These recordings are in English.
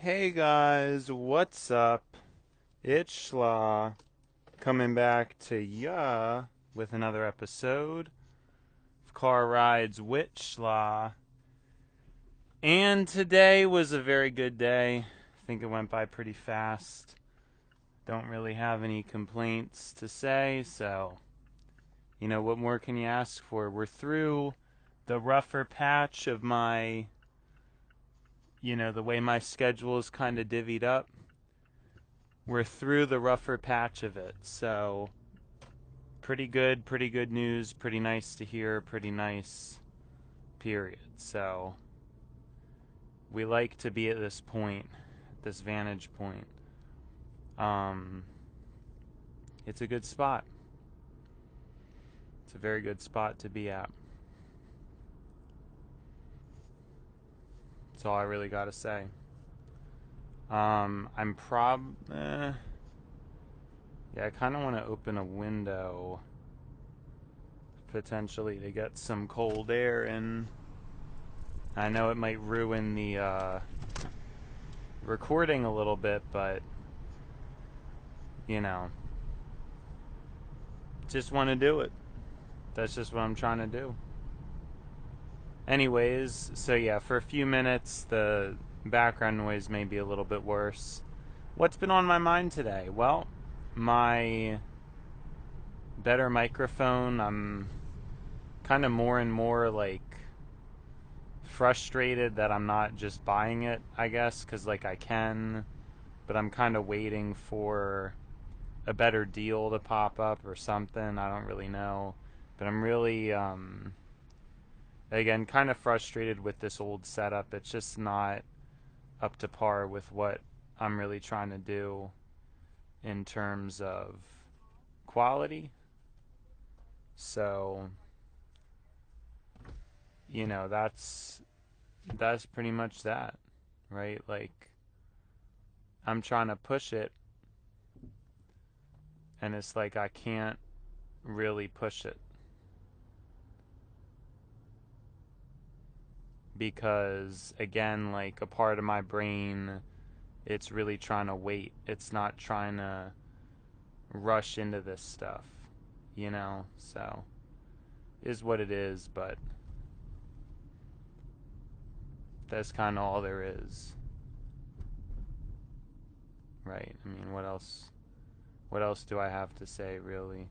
Hey guys, what's up? It's Schla coming back to ya with another episode of Car Rides with Schla. And today was a very good day. I think it went by pretty fast. Don't really have any complaints to say, so what more can you ask for? We're through the rougher patch of the way my schedule is kind of divvied up. We're through the rougher patch of it, so pretty good news, pretty nice to hear, pretty nice period. So we like to be at this point, this vantage point. Um, it's a good spot. It's a very good spot to be at. That's all I really got to say. I'm yeah, I kind of want to open a window potentially to get some cold air in. I know it might ruin the recording a little bit, but you know, just want to do it. That's just what I'm trying to do. Anyways, so yeah, for a few minutes, the background noise may be a little bit worse. What's been on my mind today? Well, my better microphone. I'm kind of more and more like frustrated that I'm not just buying it, I guess, because like I can, but I'm kind of waiting for a better deal to pop up or something. I don't really know. But I'm really, again, kind of frustrated with this old setup. It's just not up to par with what I'm really trying to do in terms of quality. So, that's pretty much that, right? Like I'm trying to push it and it's like I can't really push it because again, like a part of my brain, it's really trying to wait. It's not trying to rush into this stuff. So is what it is, but that's kind of all there is, right? I mean, what else do I have to say, really?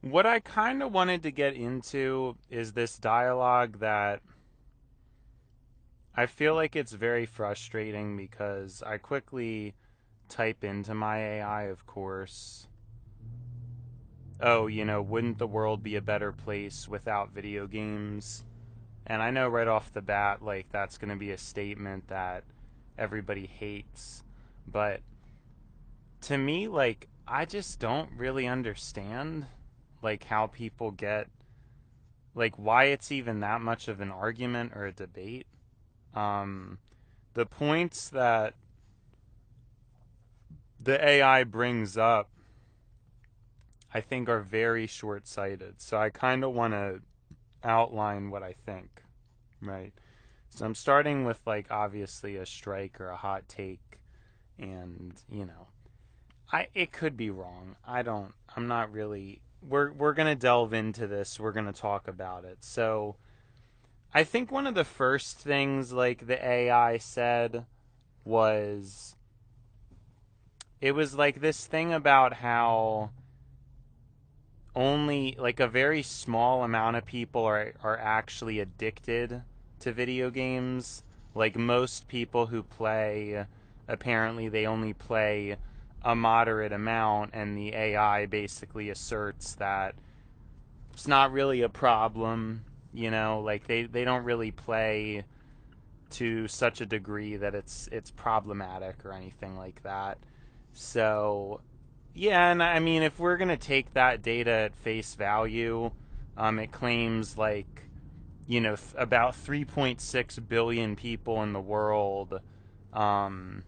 What I kind of wanted to get into is this dialogue that I feel like it's very frustrating because I quickly type into my AI, of course, oh, wouldn't the world be a better place without video games? And I know right off the bat, like, that's going to be a statement that everybody hates. But to me, like, I just don't really understand, like, how people get, like, why it's even that much of an argument or a debate. Um, the points that the AI brings up, I think, are very short sighted. So I kind of want to outline what I think, right? So I'm starting with, like, obviously a strike or a hot take, and, it could be wrong. I'm not really. We're going to delve into this. We're going to talk about it. So I think one of the first things, like, the AI said was it was like this thing about how only like a very small amount of people are actually addicted to video games. Like most people who play, apparently they only play a moderate amount, and the AI basically asserts that it's not really a problem. Like they don't really play to such a degree that it's problematic or anything like that. So yeah, and I mean, if we're gonna take that data at face value, it claims like about 3.6 billion people in the world um,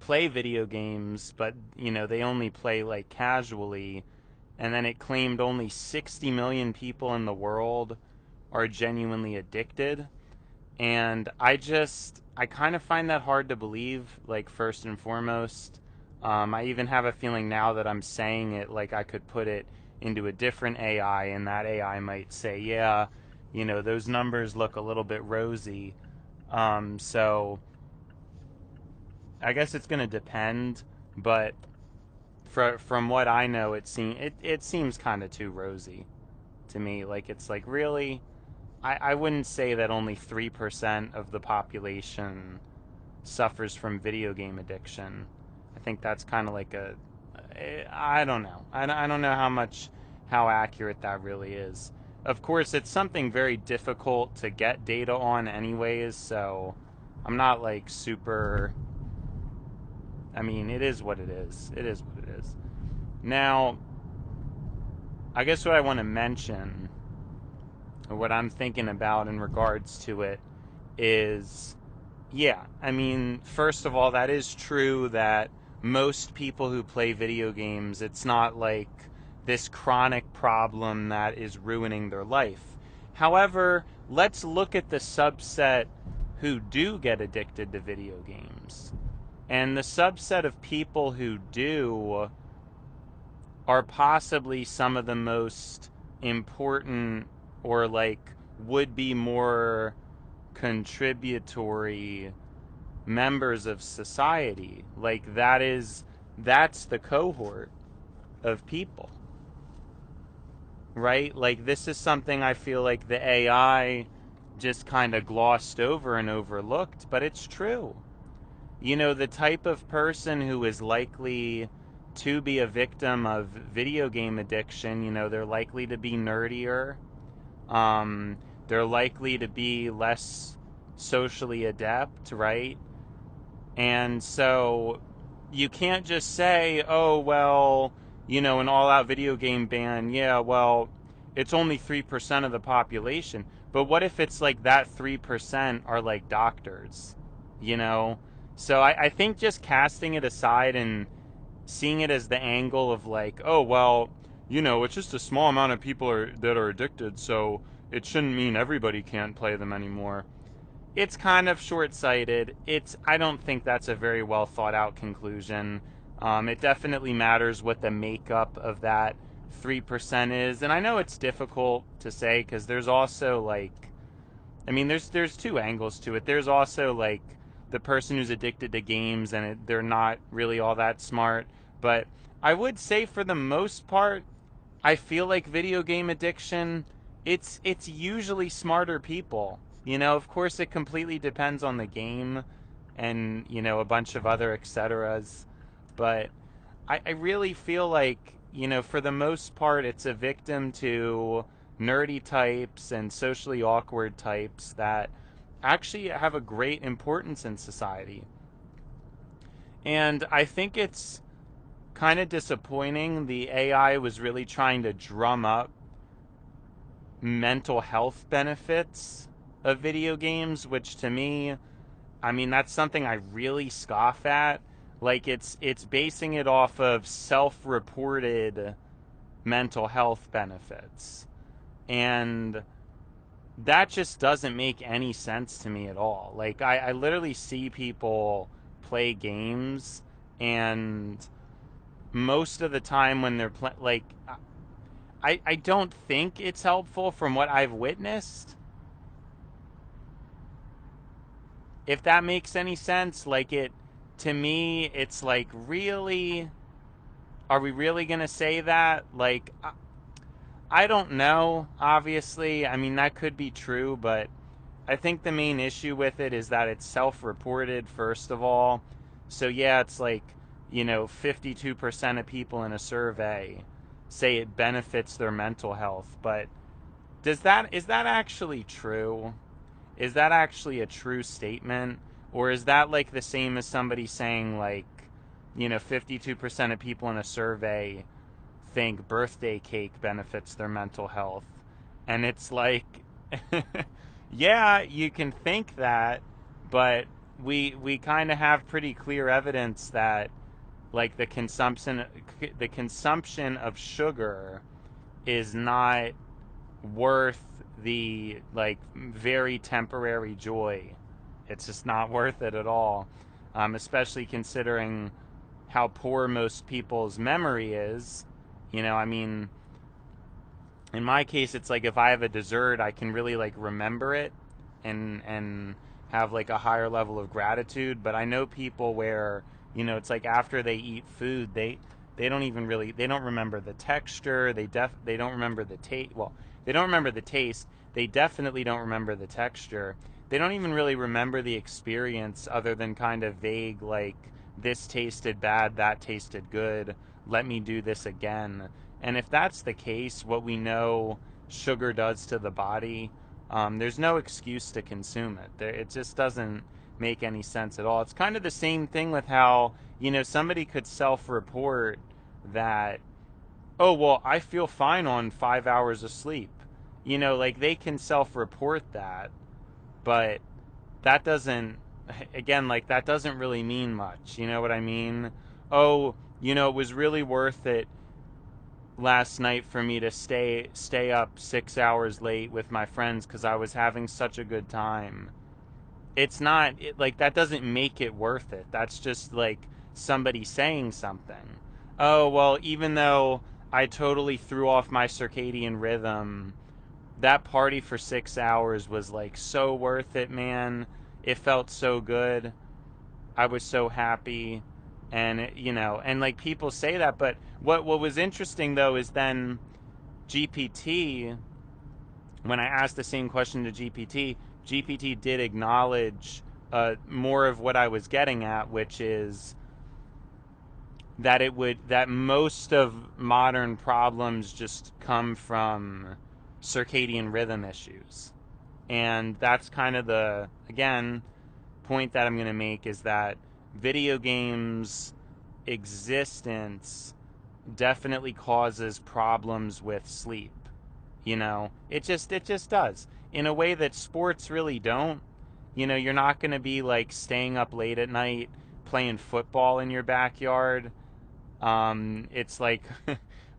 play video games, but they only play like casually. And then it claimed only 60 million people in the world are genuinely addicted. And I kind of find that hard to believe, like, first and foremost. I even have a feeling now that I'm saying it, like, I could put it into a different AI, and that AI might say, yeah, those numbers look a little bit rosy. So I guess it's going to depend, but from what I know, it seems kind of too rosy to me. Like, it's like, really? I wouldn't say that only 3% of the population suffers from video game addiction. I think that's kind of like I don't know. I don't know how accurate that really is. Of course, it's something very difficult to get data on anyways, so I'm not like super, I mean, it is what it is. It is what it is. Now, I guess what I want to mention, or what I'm thinking about in regards to it, is yeah, I mean, first of all, that is true that most people who play video games, it's not like this chronic problem that is ruining their life. However, let's look at the subset who do get addicted to video games. And the subset of people who do are possibly some of the most important, or like would be more contributory members of society. Like that's the cohort of people, right? Like, this is something I feel like the AI just kind of glossed over and overlooked, but it's true. The type of person who is likely to be a victim of video game addiction, they're likely to be nerdier. Um, they're likely to be less socially adept, right? And so you can't just say, oh, well, an all out video game ban, yeah, well, it's only 3% of the population. But what if it's like that 3% are like doctors, you know? So I think just casting it aside and seeing it as the angle of like, oh, well, it's just a small amount of people that are addicted, so it shouldn't mean everybody can't play them anymore. It's kind of short-sighted. I don't think that's a very well thought out conclusion. It definitely matters what the makeup of that 3% is, and I know it's difficult to say because there's also like, I mean, there's two angles to it. There's also like the person who's addicted to games and they're not really all that smart. But I would say for the most part, I feel like video game addiction, it's usually smarter people. Of course it completely depends on the game and, a bunch of other etceteras. But I really feel like, for the most part it's a victim to nerdy types and socially awkward types that actually have a great importance in society. And I think it's kind of disappointing. The AI was really trying to drum up mental health benefits of video games, which to me, I mean, that's something I really scoff at. Like, it's basing it off of self-reported mental health benefits. And that just doesn't make any sense to me at all. Like, I literally see people play games, and most of the time when they're like, I don't think it's helpful from what I've witnessed. If that makes any sense, like, to me, it's like, really, are we really gonna say that? Like, I don't know, obviously. I mean, that could be true, but I think the main issue with it is that it's self-reported, first of all. So yeah, it's like, 52% of people in a survey say it benefits their mental health. But is that actually true? Is that actually a true statement? Or is that like the same as somebody saying, like, 52% of people in a survey think birthday cake benefits their mental health? And it's like, yeah, you can think that, but we kind of have pretty clear evidence that, like, the consumption of sugar is not worth the, like, very temporary joy. It's just not worth it at all. Especially considering how poor most people's memory is. I mean, in my case, it's like if I have a dessert, I can really like remember it and have like a higher level of gratitude. But I know people where, it's like after they eat food, they don't even really, they don't remember the texture. They don't remember the taste. Well, they don't remember the taste. They definitely don't remember the texture. They don't even really remember the experience other than kind of vague, like, this tasted bad, that tasted good, let me do this again. And if that's the case, what we know sugar does to the body, there's no excuse to consume it. It just doesn't make any sense at all. It's kind of the same thing with how, somebody could self report that, oh, well, I feel fine on 5 hours of sleep. Like they can self report that, but that doesn't, again, like that doesn't really mean much. You know what I mean? Oh, it was really worth it last night for me to stay up 6 hours late with my friends because I was having such a good time. It's not like that doesn't make it worth it. That's just like somebody saying something. Oh, well, even though I totally threw off my circadian rhythm, that party for 6 hours was like so worth it, man. It felt so good. I was so happy. And like people say that, but what was interesting though is then GPT, when I asked the same question to GPT did acknowledge more of what I was getting at, which is that most of modern problems just come from circadian rhythm issues. And that's kind of the, again, point that I'm going to make is that video games existence definitely causes problems with sleep. It just does in a way that sports really don't. You're not going to be like staying up late at night playing football in your backyard. It's like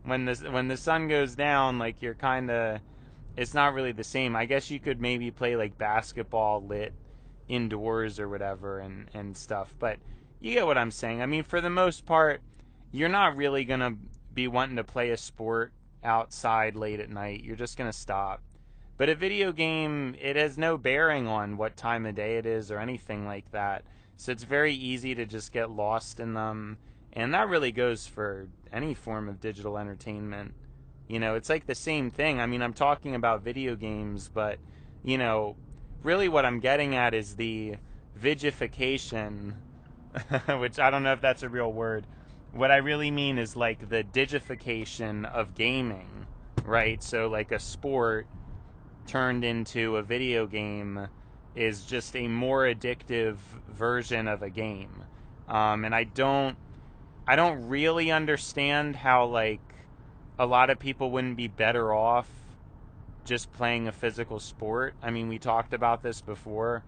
when the sun goes down, like you're kind of, it's not really the same. I guess you could maybe play like basketball lit indoors or whatever and stuff. But you get what I'm saying. I mean, for the most part, you're not really going to be wanting to play a sport outside late at night. You're just going to stop. But a video game, it has no bearing on what time of day it is or anything like that. So it's very easy to just get lost in them. And that really goes for any form of digital entertainment. It's like the same thing. I mean, I'm talking about video games, but, you know, really what I'm getting at is the vigification, which I don't know if that's a real word. What I really mean is like the digification of gaming, right? So, like a sport turned into a video game is just a more addictive version of a game. And I don't really understand how, like, a lot of people wouldn't be better off just playing a physical sport. I mean, we talked about this before.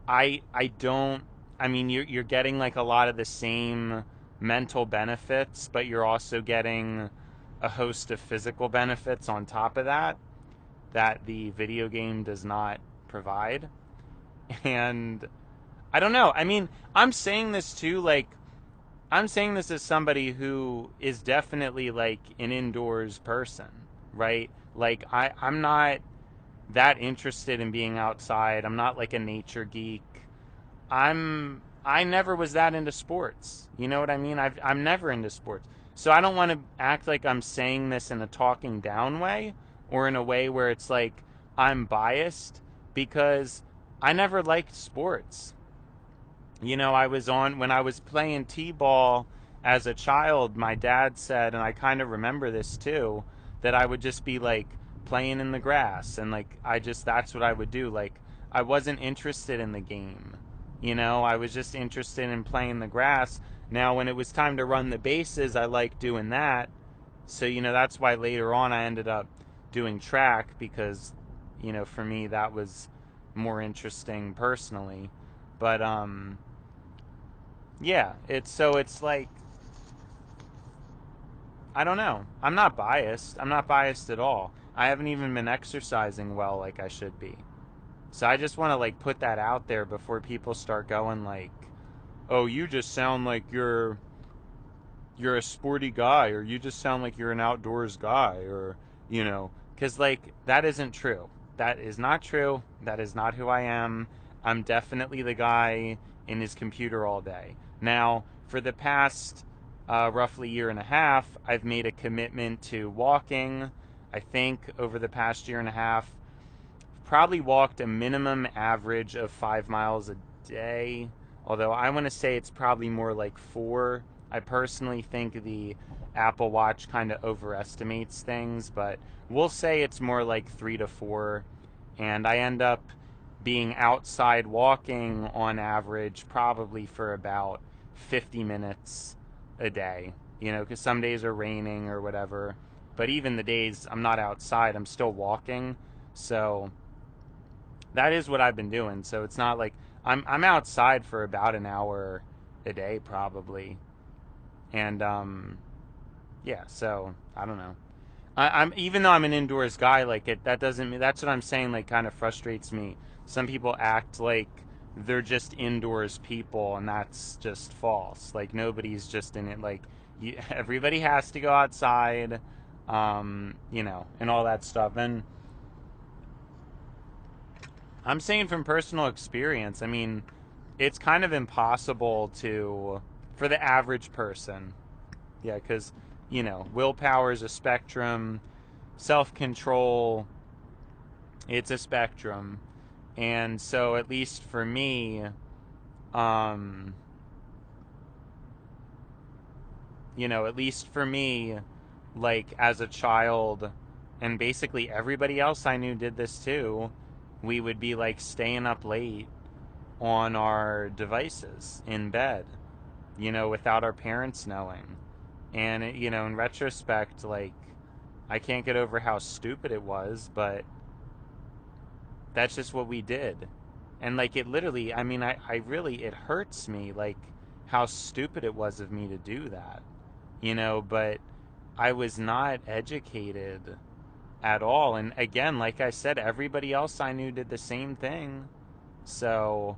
I don't. I mean, you're getting like a lot of the same mental benefits, but you're also getting a host of physical benefits on top of that the video game does not provide. And I don't know. I mean, I'm saying this too, like, I'm saying this as somebody who is definitely like an indoors person, right? Like I'm not that interested in being outside. I'm not like a nature geek. I never was that into sports. You know what I mean? I'm never into sports. So I don't want to act like I'm saying this in a talking down way or in a way where it's like I'm biased because I never liked sports. I was on when I was playing t-ball as a child, my dad said, and I kind of remember this too, that I would just be like playing in the grass, and like I just, that's what I would do. Like I wasn't interested in the game. I was just interested in playing the grass. Now, when it was time to run the bases, I liked doing that. So, that's why later on I ended up doing track because, for me that was more interesting personally. But yeah, it's like I don't know. I'm not biased. I'm not biased at all. I haven't even been exercising well like I should be. So I just want to like put that out there before people start going like, "Oh, you just sound like you're a sporty guy, or you just sound like you're an outdoors guy," or because like that isn't true. That is not true. That is not who I am. I'm definitely the guy in his computer all day. Now, for the past roughly year and a half, I've made a commitment to walking. I think over the past year and a half, probably walked a minimum average of 5 miles a day. Although I want to say it's probably more like four. I personally think the Apple Watch kind of overestimates things, but we'll say it's more like 3 to 4. And I end up being outside walking on average probably for about 50 minutes a day, because some days are raining or whatever. But even the days I'm not outside, I'm still walking. So that is what I've been doing. So it's not like I'm outside for about an hour a day probably. And yeah, so I don't know. I'm even though I'm an indoors guy, like it that doesn't mean that's what I'm saying, like kind of frustrates me. Some people act like they're just indoors people, and that's just false. Like nobody's just in it. Like everybody has to go outside, and all that stuff. And I'm saying from personal experience, I mean, it's kind of impossible to, for the average person. Yeah, because, willpower is a spectrum, self control, it's a spectrum. And so, at least for me, um, at least for me, like as a child, and basically everybody else I knew did this too, we would be like staying up late on our devices in bed, without our parents knowing. And, in retrospect, like, I can't get over how stupid it was, but that's just what we did. And, like, it literally, I mean, I really, it hurts me, like, how stupid it was of me to do that, but I was not educated at all. And again, like I said, everybody else I knew did the same thing. So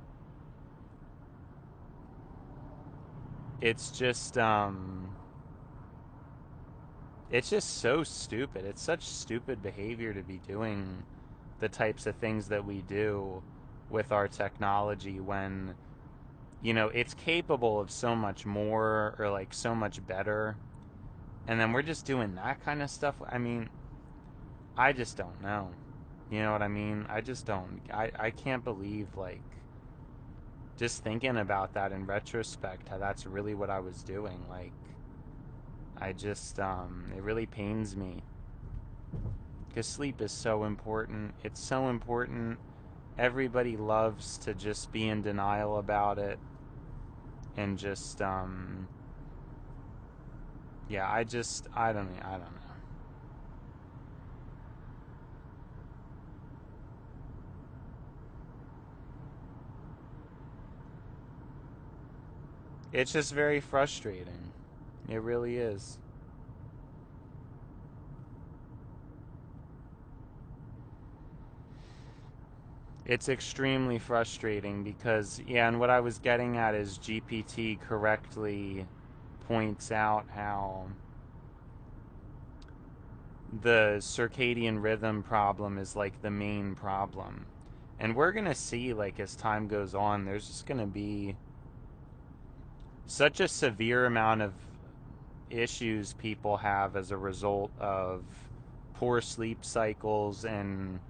it's just, it's just so stupid. It's such stupid behavior to be doing the types of things that we do with our technology when, it's capable of so much more or like so much better. And then we're just doing that kind of stuff. I mean, I just don't know. You know what I mean? I just don't. I can't believe, like, just thinking about that in retrospect, how that's really what I was doing. Like, I just, it really pains me because sleep is so important. It's so important. Everybody loves to just be in denial about it and just yeah, I don't know. It's just very frustrating. It really is. It's extremely frustrating because yeah, and what I was getting at is GPT correctly points out how the circadian rhythm problem is like the main problem. And we're going to see, like, as time goes on, there's just going to be such a severe amount of issues people have as a result of poor sleep cycles and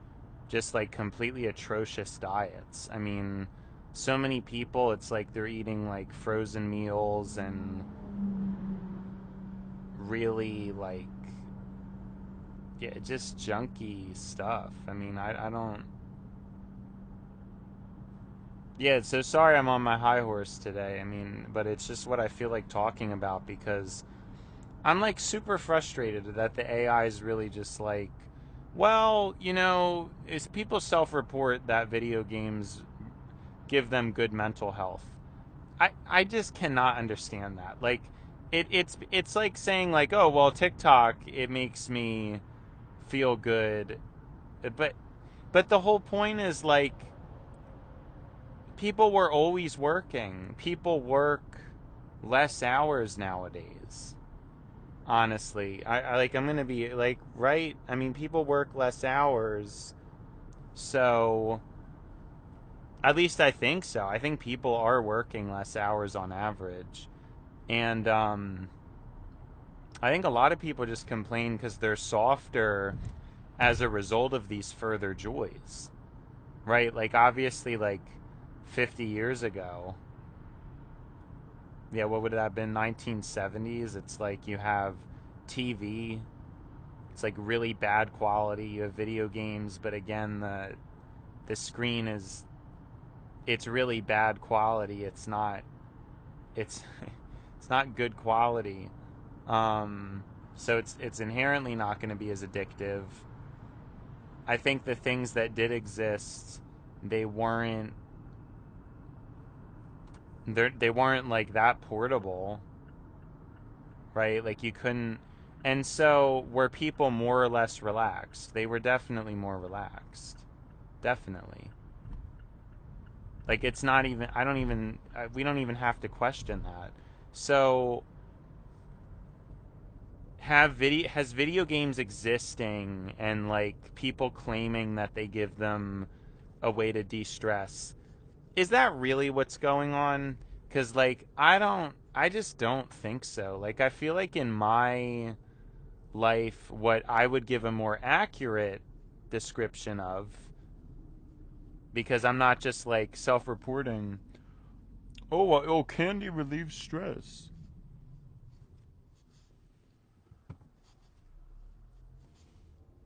just like completely atrocious diets. I mean, so many people, it's like they're eating like frozen meals and really like, yeah, just junky stuff. I mean, I don't. Yeah, so sorry I'm on my high horse today. I mean, but it's just what I feel like talking about because I'm like super frustrated that the AI is really just like, well, is people self-report that video games give them good mental health. I just cannot understand that. Like it's like saying like, "Oh, well, TikTok it makes me feel good." But the whole point is like people were always working. People work less hours nowadays. Honestly, I like I'm gonna be like right. I mean, people work less hours, so at least I think so. I think people are working less hours on average, and I think a lot of people just complain because they're softer as a result of these further joys, right? Like obviously, like 50 years ago, yeah, what would that have been? 1970s. It's like you have TV. It's like really bad quality. You have video games, but again, the screen is it's really bad quality. It's it's not good quality. So it's inherently not going to be as addictive. I think the things that did exist, they weren't they weren't like that portable, right? Like you couldn't. And so were people more or less relaxed? They were definitely more relaxed. Definitely. Like it's not even I don't even we don't even have to question that. So has video games existing and like people claiming that they give them a way to de-stress, is that really what's going on? Because like I just don't think so. Like I feel like in my life what I would give a more accurate description of, because I'm not just like self-reporting, oh candy relieves stress.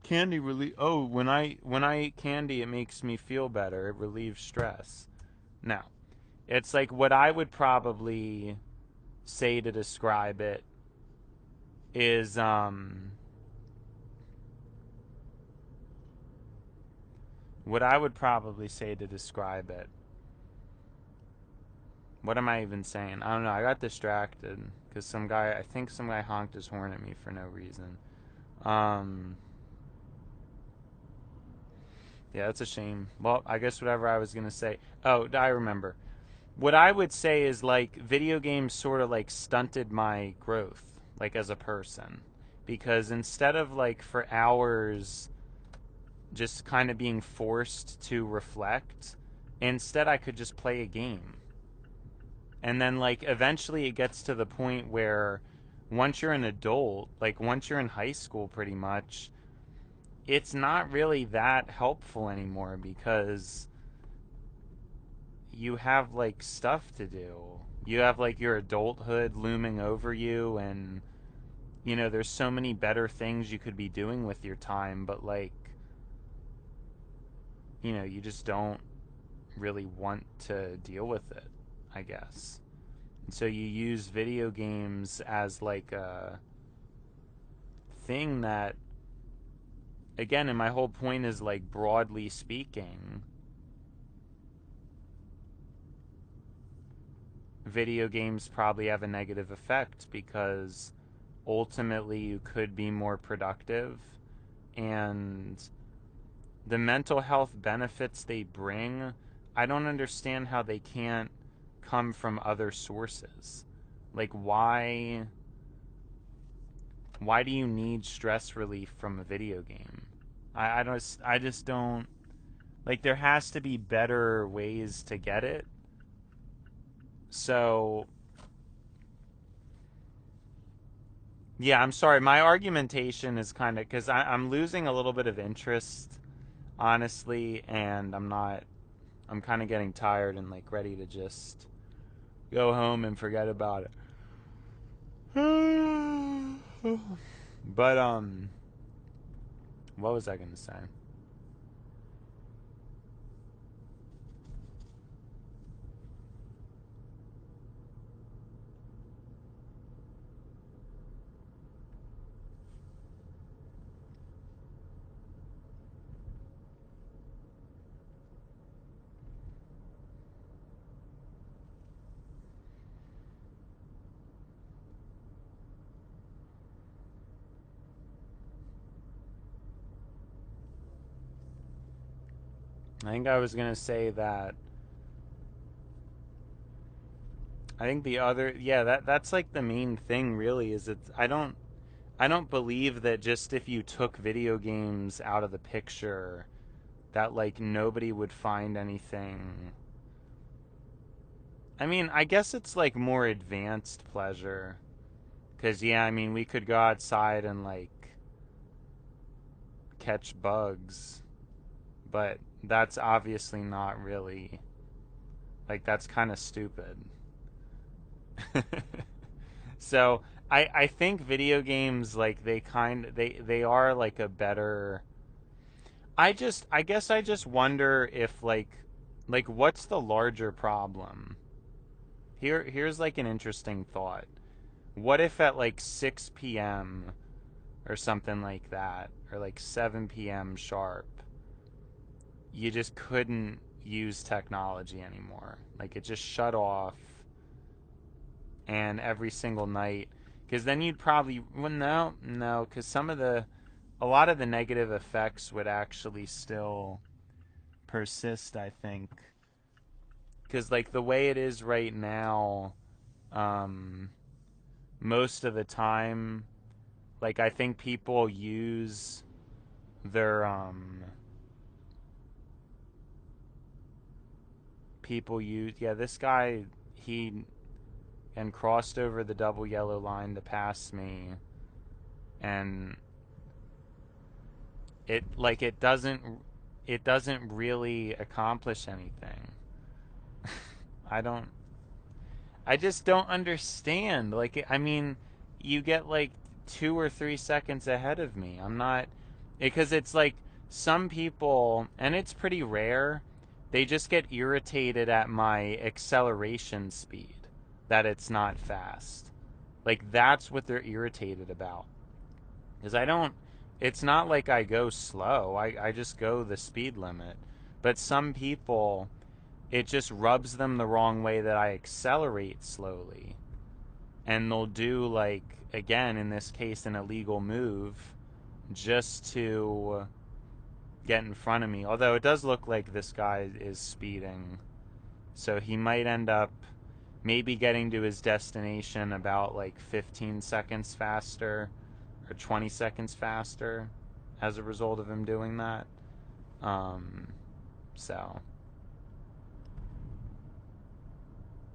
Candy really when I eat candy it makes me feel better, it relieves stress. Now it's like what I would probably say to describe it is what I would probably say to describe it, what am I even saying? I don't know, I got distracted because I think some guy honked his horn at me for no reason. um yeah, that's a shame. Well, I guess whatever I was gonna say, oh, I remember. What I would say is like video games sort of like stunted my growth, like as a person, because instead of like for hours just kind of being forced to reflect, instead I could just play a game. And then like eventually it gets to the point where once you're an adult, like once you're in high school pretty much, it's not really that helpful anymore because you have like stuff to do. You have like your adulthood looming over you, and there's so many better things you could be doing with your time, but like, you just don't really want to deal with it, I guess. And so you use video games as like a thing that, again, and my whole point is like broadly speaking, video games probably have a negative effect because ultimately you could be more productive, and the mental health benefits they bring, I don't understand how they can't come from other sources. Like why do you need stress relief from a video game? I just don't, like there has to be better ways to get it. So yeah, I'm sorry. My argumentation is kind of because I'm losing a little bit of interest, honestly, and I'm kind of getting tired and like ready to just go home and forget about it. But what was I gonna say? I think I was gonna say that I think the other, yeah, that's like the main thing really is it's I don't believe that just if you took video games out of the picture that like nobody would find anything. I mean, I guess it's like more advanced pleasure. 'Cause yeah, I mean, we could go outside and like catch bugs, but that's obviously not really like that's kind of stupid. So I think video games like they are like a better. I guess I just wonder if like what's the larger problem? Here's like an interesting thought. What if at like 6 p.m. or something like that, or like 7 p.m. sharp, you just couldn't use technology anymore? Like it just shut off and every single night, because then you'd probably, well, no, because a lot of the negative effects would actually still persist, I think, because like the way it is right now, um most of the time, like I think their people use, yeah, this guy, he and crossed over the double yellow line to pass me, and it doesn't really accomplish anything. I don't I just don't understand. Like I mean, you get like 2 or 3 seconds ahead of me. I'm not, because it's like some people, and it's pretty rare, they just get irritated at my acceleration speed, that it's not fast. Like that's what they're irritated about. Because I don't, it's not like I go slow. I just go the speed limit. But some people, it just rubs them the wrong way that I accelerate slowly. And they'll do, like, again, in this case, an illegal move just to get in front of me. Although it does look like this guy is speeding. So he might end up maybe getting to his destination about like 15 seconds faster or 20 seconds faster as a result of him doing that. Um, so,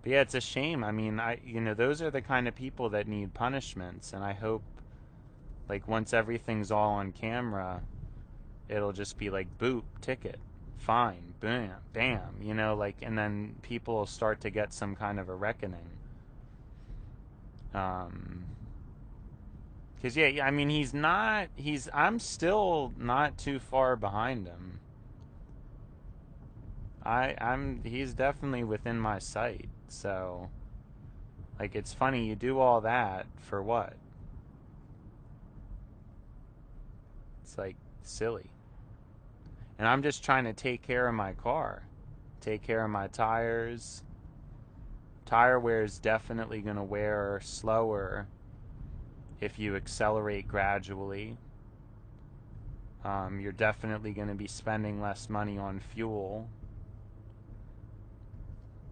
but yeah, it's a shame. I mean, those are the kind of people that need punishments, and I hope, like, once everything's all on camera, it'll just be like, boop, ticket, fine, bam, bam, like, and then people will start to get some kind of a reckoning. Um, because yeah, I mean, I'm still not too far behind him. He's definitely within my sight. So, like, it's funny, you do all that for what? It's like silly. And I'm just trying to take care of my car, take care of my tires. Tire wear is definitely going to wear slower if you accelerate gradually. You're definitely going to be spending less money on fuel.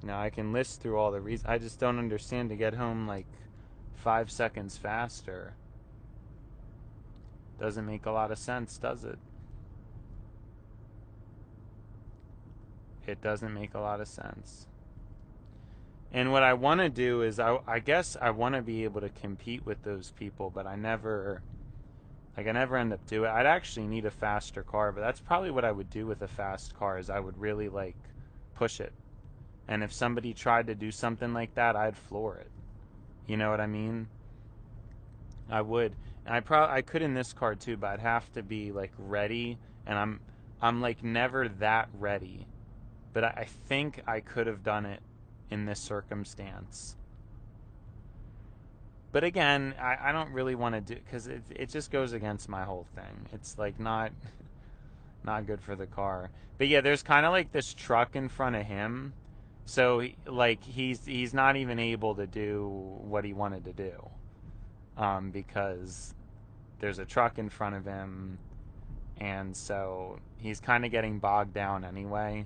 Now, I can list through all the reasons. I just don't understand to get home like 5 seconds faster. Doesn't make a lot of sense, does it? It doesn't make a lot of sense. And what I want to do is, I guess I want to be able to compete with those people, but I never end up doing it. I'd actually need a faster car, but that's probably what I would do with a fast car is I would really like push it. And if somebody tried to do something like that, I'd floor it. You know what I mean? I would. And I could in this car too, but I'd have to be like ready, and I'm like never that ready. But I think I could have done it in this circumstance. But again, I don't really want to do, because it just goes against my whole thing. It's like not good for the car. But yeah, there's kind of like this truck in front of him, so like he's not even able to do what he wanted to do, because there's a truck in front of him, and so he's kind of getting bogged down anyway,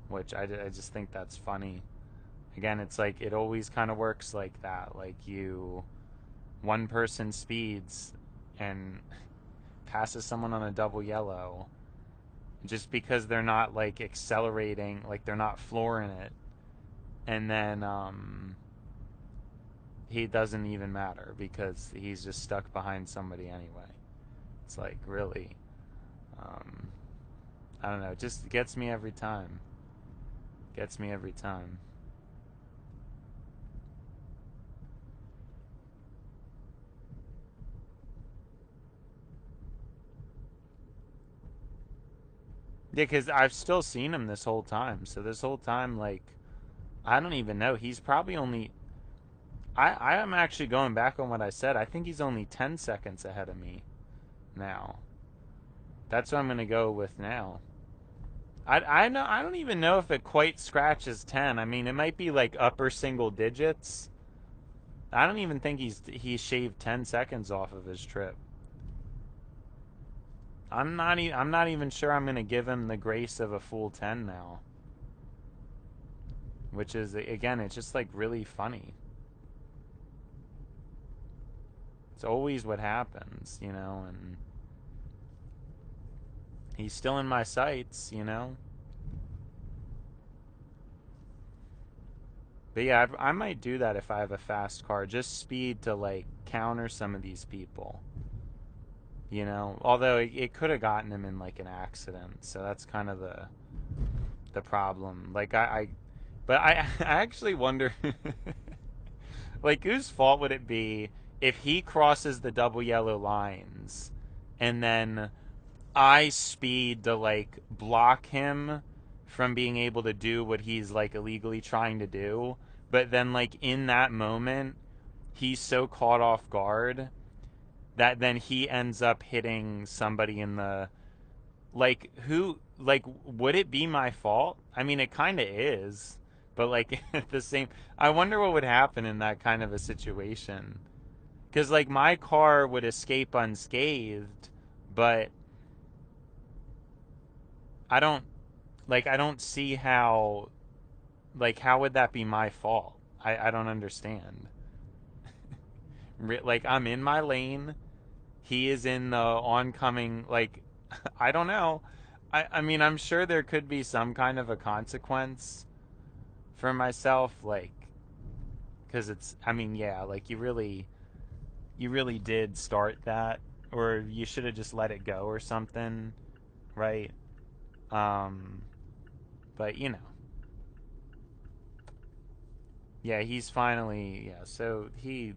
which I just think that's funny. Again, it's like it always kind of works like that. Like one person speeds and passes someone on a double yellow just because they're not like accelerating, like they're not flooring it, and then he doesn't even matter because he's just stuck behind somebody anyway. It's like really, um, I don't know, it just gets me every time. Gets me every time. Yeah, because I've still seen him this whole time. So this whole time, like, I don't even know. He's probably only. I am actually going back on what I said. I think he's only 10 seconds ahead of me now. That's what I'm going to go with now. I know I don't even know if it quite scratches 10. I mean, it might be like upper single digits. I don't even think he shaved 10 seconds off of his trip. I'm not even sure I'm going to give him the grace of a full 10 now, which is again, it's just like really funny. It's always what happens, and he's still in my sights. But yeah, I might do that if I have a fast car, just speed to like counter some of these people. Although it could have gotten him in like an accident, so that's kind of the problem. Like but I actually wonder, like whose fault would it be if he crosses the double yellow lines, and then I speed to like block him from being able to do what he's like illegally trying to do, but then like in that moment he's so caught off guard that then he ends up hitting somebody in the, like, who, like, would it be my fault? I mean, it kind of is, but like at the same, I wonder what would happen in that kind of a situation, because like my car would escape unscathed, but I don't, like, I don't see how, like, how would that be my fault? I don't understand. Like, I'm in my lane, he is in the oncoming, like, I don't know. I mean, I'm sure there could be some kind of a consequence for myself, like, because it's, I mean, yeah, like, you really did start that, or you should have just let it go or something, right? um but yeah, he's finally, yeah, so he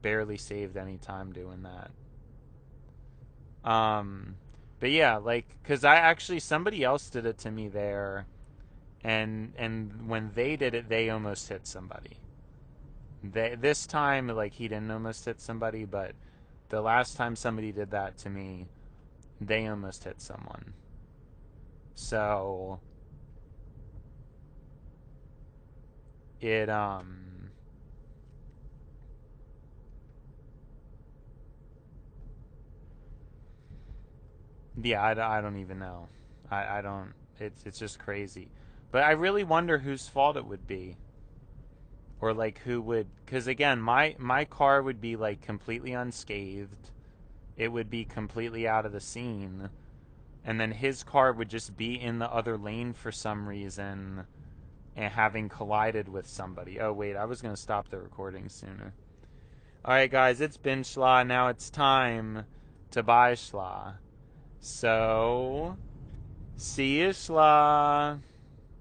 barely saved any time doing that. um but yeah, like, because I actually, somebody else did it to me there, and when they did it, they almost hit somebody. This time, like, he didn't almost hit somebody, but the last time somebody did that to me, they almost hit someone. So it yeah, I don't even know. I don't, it's just crazy. But I really wonder whose fault it would be, or like who would, because again, my car would be like completely unscathed, it would be completely out of the scene, and then his car would just be in the other lane for some reason and having collided with somebody. Oh wait, I was gonna stop the recording sooner. All right, guys, it's been Schla. Now it's time to buy Schla. So, see you, Schla.